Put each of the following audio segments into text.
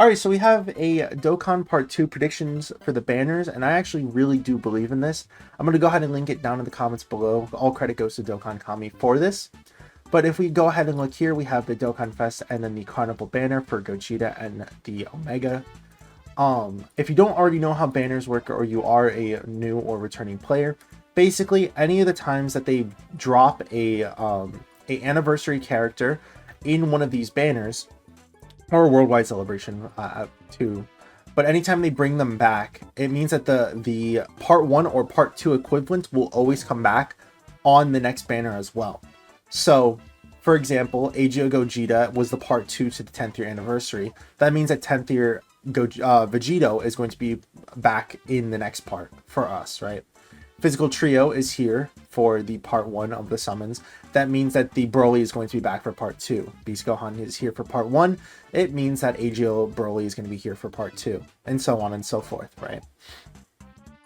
Alright, so we have a Dokkan Part 2 predictions for the banners, and I actually really do believe in this. I'm going to go ahead and link it down in the comments below. All credit goes to Dokkan Kami for this. But if we go ahead and look here, we have the Dokkan Fest and then the Carnival banner for Gogeta and the Omega. If you don't already know how banners work, or you are a new or returning player, basically any of the times that they drop a anniversary character in one of these banners, or a worldwide celebration too, but anytime they bring them back, it means that the part 1 or part 2 equivalent will always come back on the next banner as well. So for example, AGO Gogeta was the part 2 to the 10th year anniversary. That means that 10th year Vegito is going to be back in the next part for us, right? Physical Trio is here for the part 1 of the summons. That means that the Broly is going to be back for part 2. Beast Gohan is here for part 1. It means that AGO Broly is going to be here for part 2, and so on and so forth, right?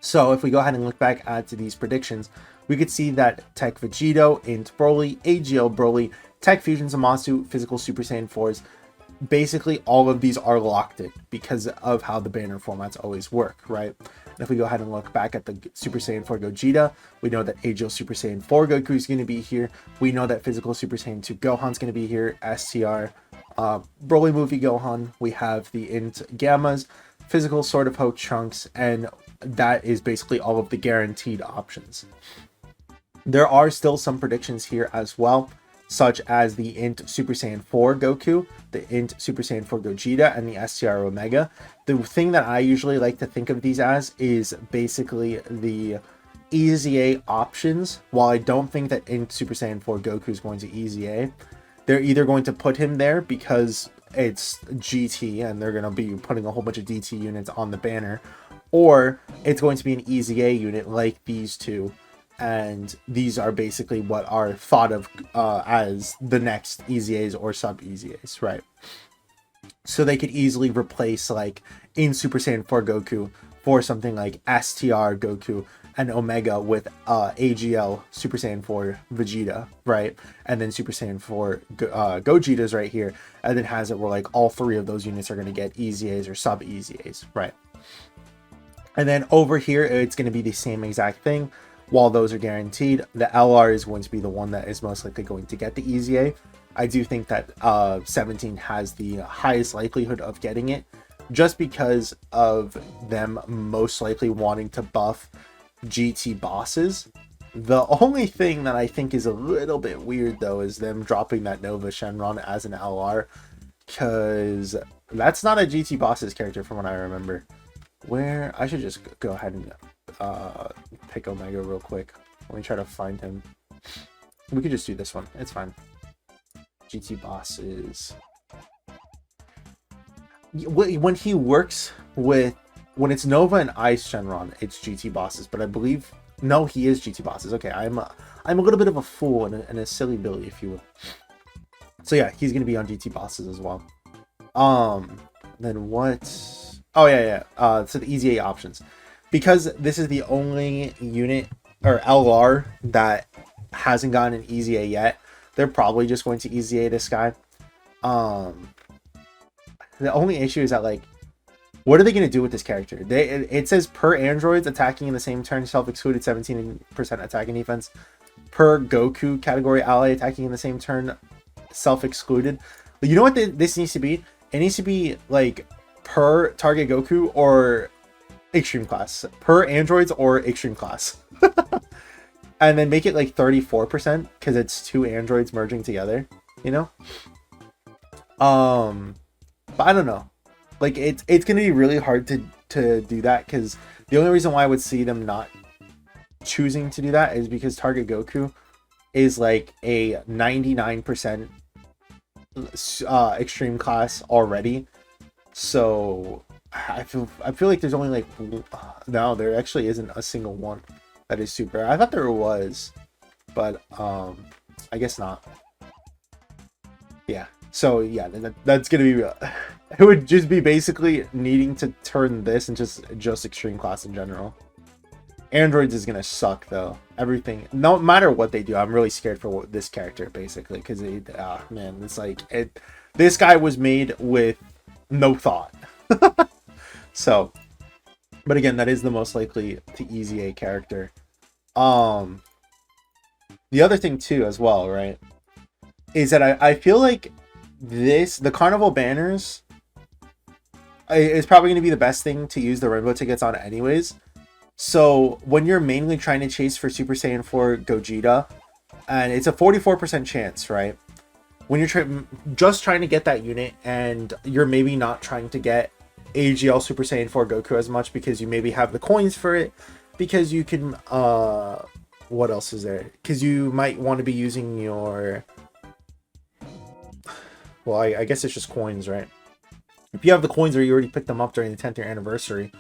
So if we go ahead and look back at these predictions, we could see that Tech Vegito, Int Broly, AGO Broly, Tech Fusion Zamasu, Physical Super Saiyan 4s, basically all of these are locked in because of how the banner formats always work, right? And if we go ahead and look back at the Super Saiyan 4 Gogeta, we know that AGO Super Saiyan 4 Goku is going to be here. We know that Physical Super Saiyan 2 Gohan is going to be here. STR, Broly Movie Gohan. We have the Int Gammas, Physical Sword of Hope Trunks, and that is basically all of the guaranteed options. There are still some predictions here as well, such as the Int Super Saiyan 4 Goku, the Int Super Saiyan 4 Gogeta, and the STR Omega. The thing that I usually like to think of these as is basically the EZA options. While I don't think that Int Super Saiyan 4 Goku is going to EZA, they're either going to put him there because it's GT and they're going to be putting a whole bunch of DT units on the banner, or it's going to be an EZA unit like these two. And these are basically what are thought of as the next EZAs or sub-EZAs, right? So they could easily replace, like, in Super Saiyan 4 Goku for something like STR Goku and Omega with AGL Super Saiyan 4 Vegeta, right? And then Super Saiyan 4 Gogeta's right here. And then has it where, like, all three of those units are going to get EZAs or sub-EZAs, right? And then over here, it's going to be the same exact thing. While those are guaranteed, the LR is going to be the one that is most likely going to get the EZA. I do think that 17 has the highest likelihood of getting it, just because of them most likely wanting to buff GT bosses. The only thing that I think is a little bit weird, though, is them dropping that Nova Shenron as an LR, because that's not a GT bosses character from what I remember. Where I should just go ahead and pick Omega real quick. Let me try to find him. We could just do this one. It's fine. GT bosses. When he works with, when it's Nova and Ice Shenron, it's GT bosses. But I believe, no, he is GT bosses. Okay, I'm a little bit of a fool and a silly Billy, if you will. So yeah, he's gonna be on GT bosses as well. Then what? Oh yeah. So the EZA options. Because this is the only unit or LR that hasn't gotten an EZA yet, they're probably just going to EZA this guy. The only issue is that, like, what are they going to do with this character? It says per androids attacking in the same turn, self-excluded 17% attacking defense. Per Goku category ally attacking in the same turn, self-excluded. But you know what this needs to be? It needs to be, like, per target Goku or extreme class, per androids or extreme class. And then make it like 34% because it's two androids merging together, you know. But I don't know, like it's gonna be really hard to do that, because the only reason why I would see them not choosing to do that is because target Goku is like a 99% extreme class already. So I feel like there's only like, no, there actually isn't a single one that is super. I thought there was, but I guess not. Yeah. So yeah, that's gonna be. It would just be basically needing to turn this into just extreme class in general. Androids is gonna suck though. Everything, no matter what they do, I'm really scared for this character basically, because man, it's like this guy was made with no thought. So, but again, that is the most likely to easy A character. Um, the other thing too, as well, right, is that I feel like the carnival banners is probably going to be the best thing to use the rainbow tickets on anyways. So when you're mainly trying to chase for Super Saiyan 4 Gogeta, and it's a 44% chance, right? When you're just trying to get that unit, and you're maybe not trying to get AGL Super Saiyan 4 Goku as much because you maybe have the coins for it, because you can, what else is there? Because you might want to be using your, well, I guess it's just coins, right? If you have the coins or you already picked them up during the 10th year anniversary,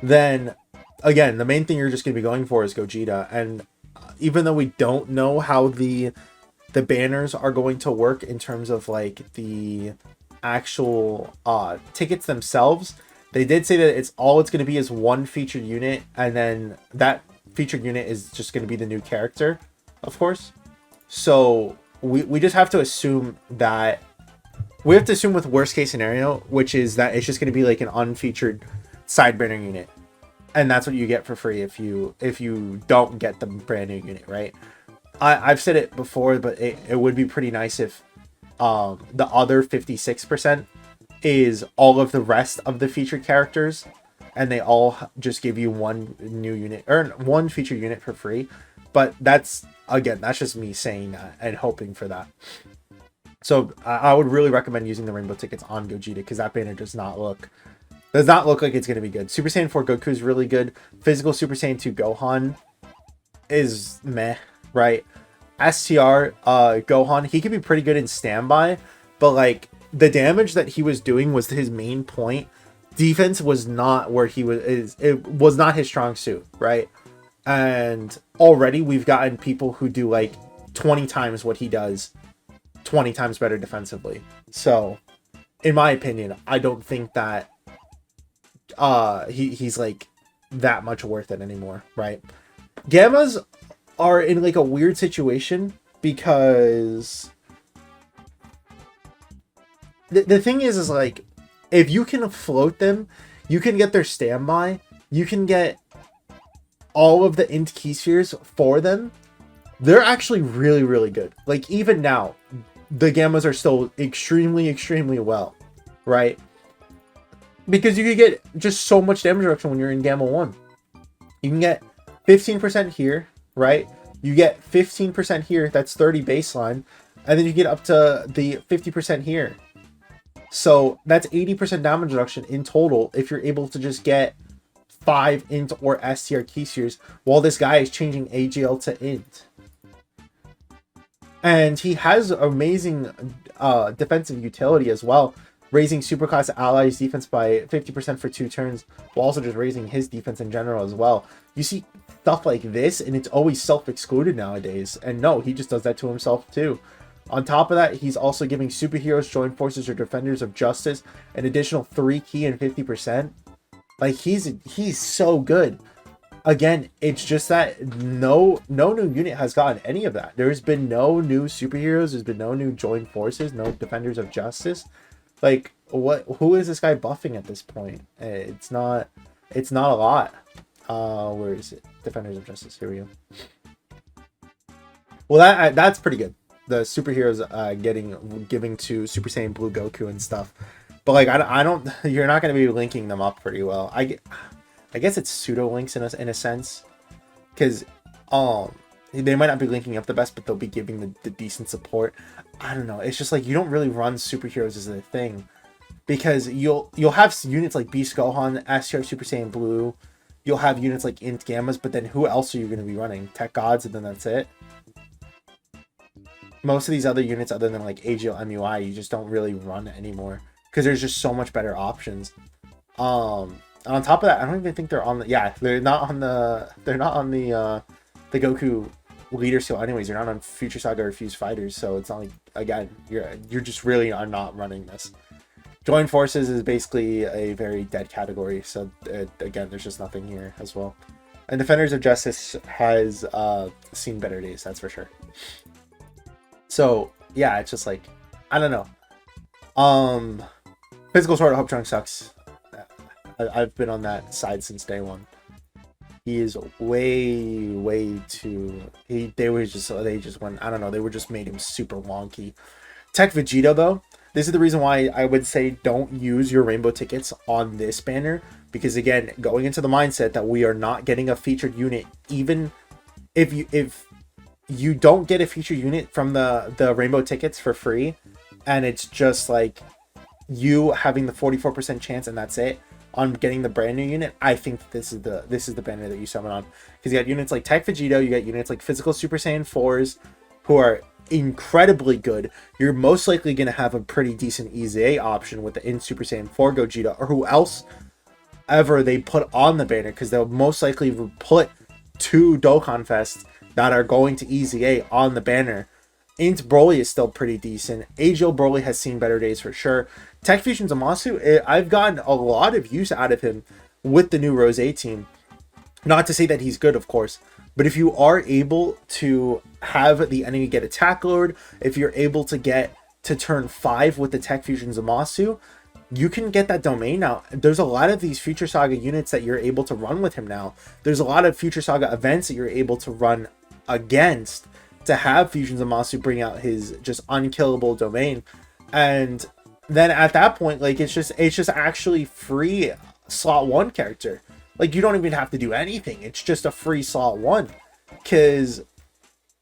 then again, the main thing you're just going to be going for is Gogeta. And even though we don't know how the banners are going to work in terms of like the actual tickets themselves, they did say that it's going to be is one featured unit, and then that featured unit is just going to be the new character, of course. So we just have to assume that with worst case scenario, which is that it's just going to be like an unfeatured side banner unit, and that's what you get for free if you don't get the brand new unit, right? I've said it before, but it would be pretty nice if the other 56% is all of the rest of the featured characters, and they all just give you one new unit or one featured unit for free. But that's just me saying that and hoping for that. So I would really recommend using the rainbow tickets on Gogeta, because that banner does not look like it's going to be good. Super Saiyan 4 Goku is really good. Physical Super Saiyan 2 Gohan is meh, right? STR Gohan, he could be pretty good in standby, but like the damage that he was doing was his main point. Defense was not where it was not his strong suit, right? And already we've gotten people who do like 20 times what he does, 20 times better defensively. So in my opinion, I don't think that he's like that much worth it anymore, right? Gammas are in like a weird situation, because the thing is like, if you can float them, you can get their standby, you can get all of the int key spheres for them. They're actually really, really good. Like even now, the Gammas are still extremely well, right? Because you can get just so much damage reduction when you're in Gamma 1. You can get 15% here, right? You get 15% here, that's 30 baseline, and then you get up to the 50% here. So that's 80% damage reduction in total if you're able to just get 5 int or STR key spheres while this guy is changing AGL to int. And he has amazing defensive utility as well, raising superclass allies defense by 50% for 2 turns, while also just raising his defense in general as well. You see stuff like this, and it's always self-excluded nowadays. And no, he just does that to himself too. On top of that, he's also giving superheroes, joint forces, or defenders of justice an additional 3 key and 50%. Like he's so good. Again, it's just that no new unit has gotten any of that. There's been no new superheroes. There's been no new joint forces. No defenders of justice. Like who is this guy buffing at this point? It's not a lot. Where is it? Defenders of Justice. Here we go. Well, that's pretty good. The superheroes giving to Super Saiyan Blue Goku and stuff. But like I don't. You're not going to be linking them up pretty well. I guess it's pseudo links in a sense, because they might not be linking up the best, but they'll be giving the decent support. I don't know. It's just like you don't really run superheroes as a thing, because you'll have units like Beast Gohan, STR Super Saiyan Blue. You'll have units like Int Gammas, but then who else are you going to be running? Tech Gods, and then that's it. Most of these other units, other than like AGL MUI, you just don't really run anymore, because there's just so much better options. On top of that, I don't even think they're on the they're not on the Goku leader skill anyways. You're not on Future Saga or Fused Fighters, so it's not like, again, you're just really are not running this. Joint Forces is basically a very dead category, so again, there's just nothing here as well. And Defenders of Justice has seen better days, that's for sure. So yeah, it's just like, I don't know. Physical Sword of Hope Trunks sucks. I've been on that side since day one. He is way too. They just went. I don't know. They were just made him super wonky. Tech Vegeta though. This is the reason why I would say don't use your rainbow tickets on this banner, because again, going into the mindset that we are not getting a featured unit, even if you don't get a featured unit from the rainbow tickets for free, and it's just like you having the 44% chance and that's it on getting the brand new unit. I think this is the banner that you summon on, because you got units like Tech Vegeta, you got units like physical Super Saiyan 4s who are incredibly good. You're most likely going to have a pretty decent EZA option with the in Super Saiyan 4 Gogeta, or who else ever they put on the banner, because they'll most likely put 2 Dokkan Fests that are going to EZA on the banner. Int Broly is still pretty decent. AGL Broly has seen better days for sure. Tech Fusion Zamasu, I've gotten a lot of use out of him with the new Rose team. Not to say that he's good, of course, but if you are able to have the enemy get attack load, if you're able to get to turn 5 with the Tech Fusion Zamasu, you can get that domain out. There's a lot of these Future Saga units that you're able to run with him now. There's a lot of Future Saga events that you're able to run against to have Fusion Zamasu bring out his just unkillable domain. And then at that point, like, it's just actually free slot 1 character. Like, you don't even have to do anything. It's just a free slot 1, because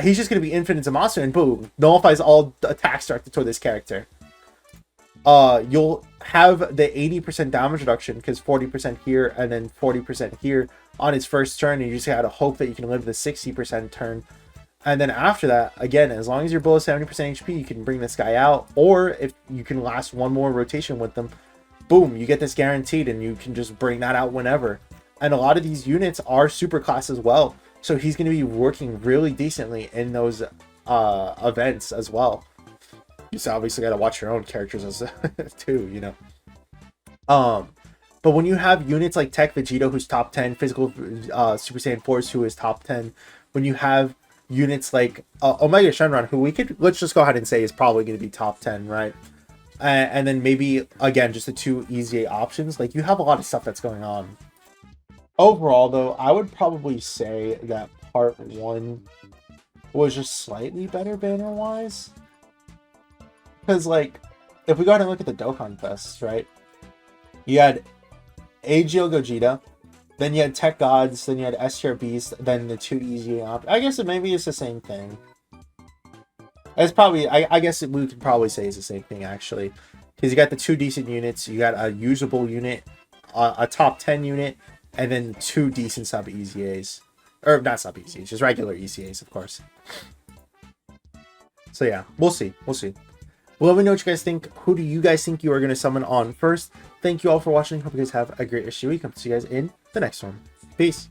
he's just going to be infinite Zamasu and boom, nullifies all attacks directed toward this character. You'll have the 80% damage reduction, because 40% here and then 40% here on his first turn, and you just gotta hope that you can live the 60% turn. And then after that, again, as long as you're below 70% HP, you can bring this guy out, or if you can last one more rotation with them, boom, you get this guaranteed, and you can just bring that out whenever. And a lot of these units are super class as well, so he's going to be working really decently in those events as well. You just obviously got to watch your own characters as too, you know. But when you have units like Tech Vegeta, who's top 10, physical Super Saiyan 4s, who is top 10, when you have units like Omega Shenron, who let's just go ahead and say is probably going to be top 10, right? And then maybe, again, just the 2 EZA options. Like, you have a lot of stuff that's going on. Overall, though, I would probably say that part 1 was just slightly better banner-wise. Because, like, if we go ahead and look at the Dokkan Fests, right? You had AGL Gogeta, then you had Tech Gods, then you had S Tier Beast, then the 2 EZA options. I guess maybe it's the same thing. It's probably, I guess we could probably say it's the same thing, actually. Because you got the 2 decent units, you got a usable unit, a top 10 unit, and then 2 decent sub EZAs. Or not sub EZAs, just regular EZAs, of course. So yeah, we'll see. We'll see. Well, let me know what you guys think. Who do you guys think you are going to summon on first? Thank you all for watching. Hope you guys have a great rest of your week. I'll see you guys in the next one. Peace.